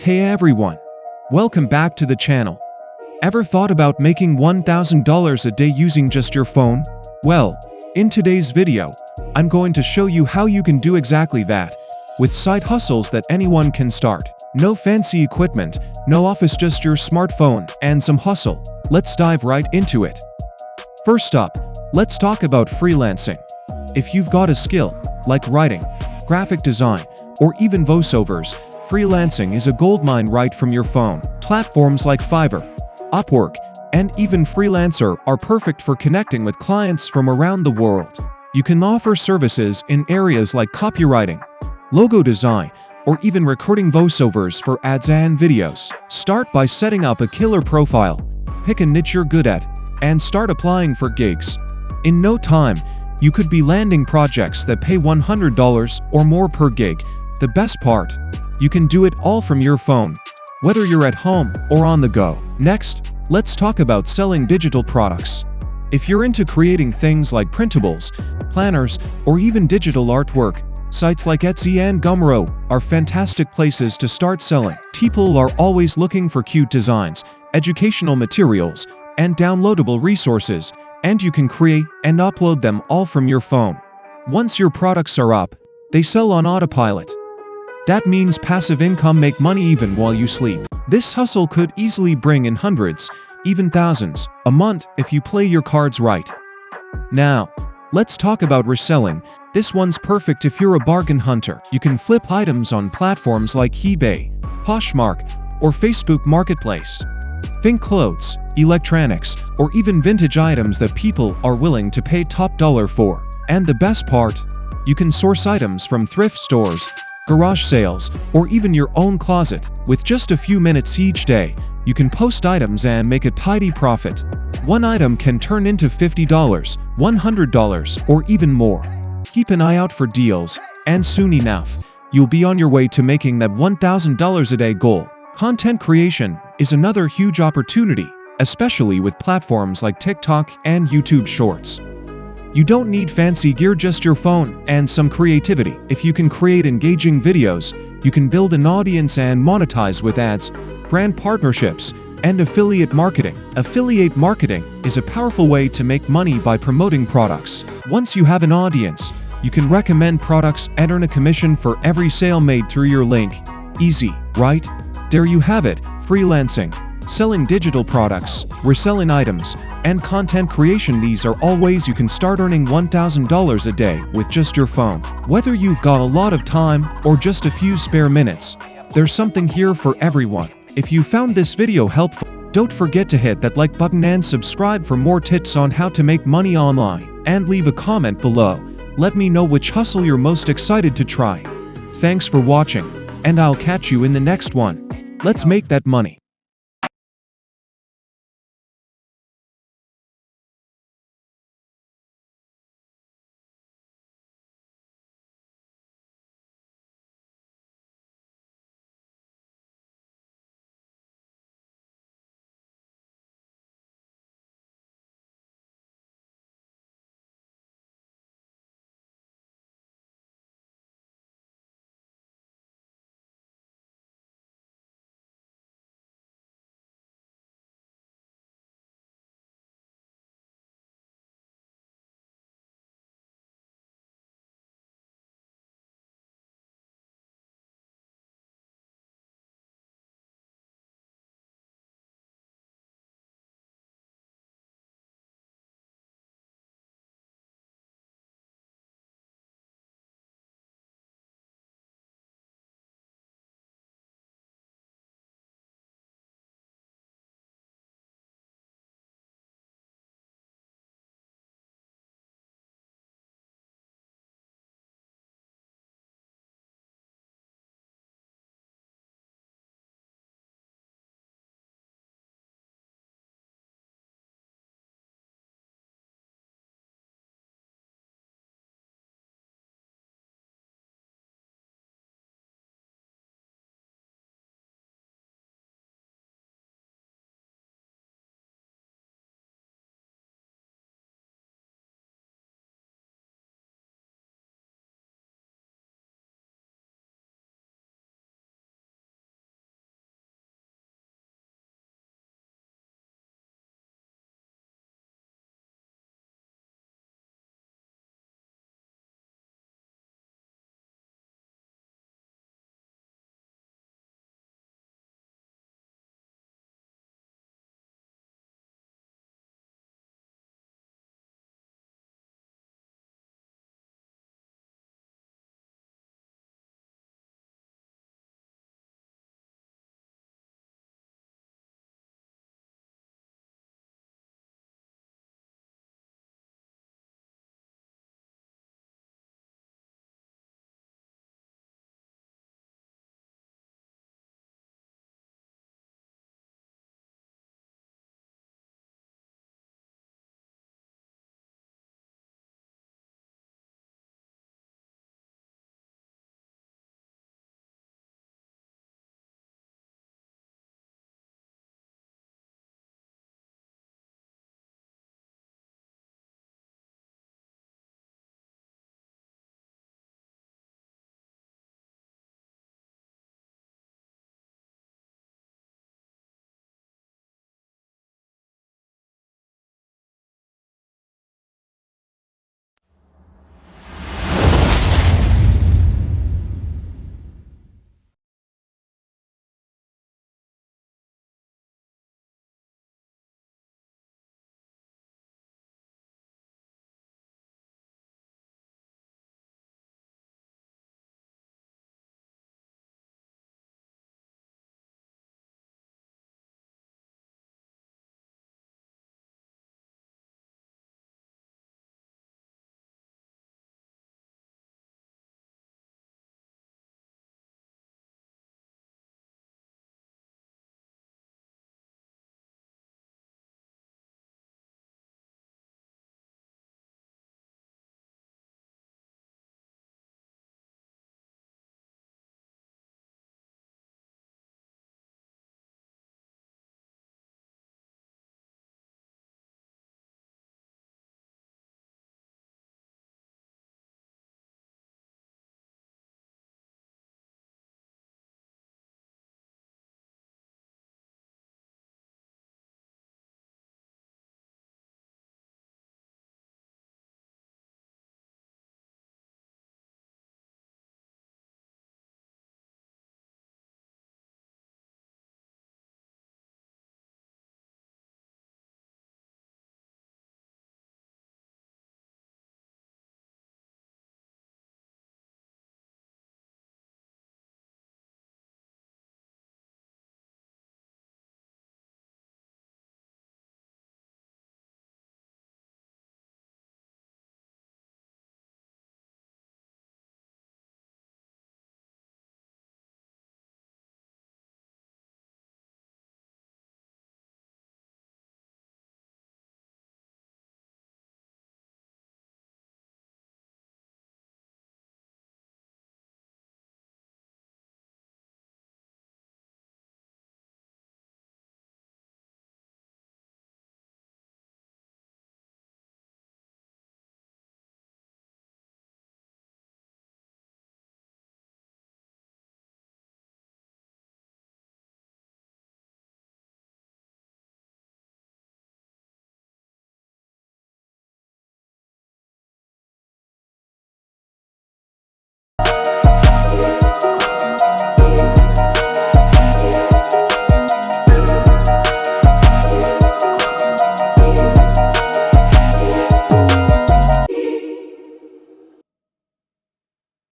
Hey everyone! Welcome back to the channel. Ever thought about making $1,000 a day using just your phone? Well, in today's video, I'm going to show you how you can do exactly that, with side hustles that anyone can start. No fancy equipment, no office, just your smartphone and some hustle. Let's dive right into it. First up, let's talk about freelancing. If you've got a skill, like writing, graphic design, or even voiceovers, freelancing is a goldmine right from your phone. Platforms like Fiverr, Upwork, and even Freelancer are perfect for connecting with clients from around the world. You can offer services in areas like copywriting, logo design, or even recording voiceovers for ads and videos. Start by setting up a killer profile, pick a niche you're good at, and start applying for gigs. In no time, you could be landing projects that pay $100 or more per gig. The best part? You can do it all from your phone, whether you're at home or on the go. Next, let's talk about selling digital products. If you're into creating things like printables, planners, or even digital artwork, sites like Etsy and Gumroad are fantastic places to start selling. People are always looking for cute designs, educational materials, and downloadable resources, and you can create and upload them all from your phone. Once your products are up, they sell on autopilot. That means passive income, make money even while you sleep. This hustle could easily bring in hundreds, even thousands, a month if you play your cards right. Now, let's talk about reselling. This one's perfect if you're a bargain hunter. You can flip items on platforms like eBay, Poshmark, or Facebook Marketplace. Think clothes, electronics, or even vintage items that people are willing to pay top dollar for. And the best part? You can source items from thrift stores, garage sales, or even your own closet. With just a few minutes each day, you can post items and make a tidy profit. One item can turn into $50, $100, or even more. Keep an eye out for deals, and soon enough, you'll be on your way to making that $1,000 a day goal. Content creation is another huge opportunity, especially with platforms like TikTok and YouTube Shorts. You don't need fancy gear, just your phone and some creativity. If you can create engaging videos, you can build an audience and monetize with ads, brand partnerships, and affiliate marketing. Affiliate marketing is a powerful way to make money by promoting products. Once you have an audience, you can recommend products and earn a commission for every sale made through your link. Easy, right? There you have it, freelancing, selling digital products, reselling items, and content creation. These are all ways you can start earning $1,000 a day with just your phone. Whether you've got a lot of time or just a few spare minutes, there's something here for everyone. If you found this video helpful, don't forget to hit that like button and subscribe for more tips on how to make money online. And leave a comment below. Let me know which hustle you're most excited to try. Thanks for watching, and I'll catch you in the next one. Let's make that money.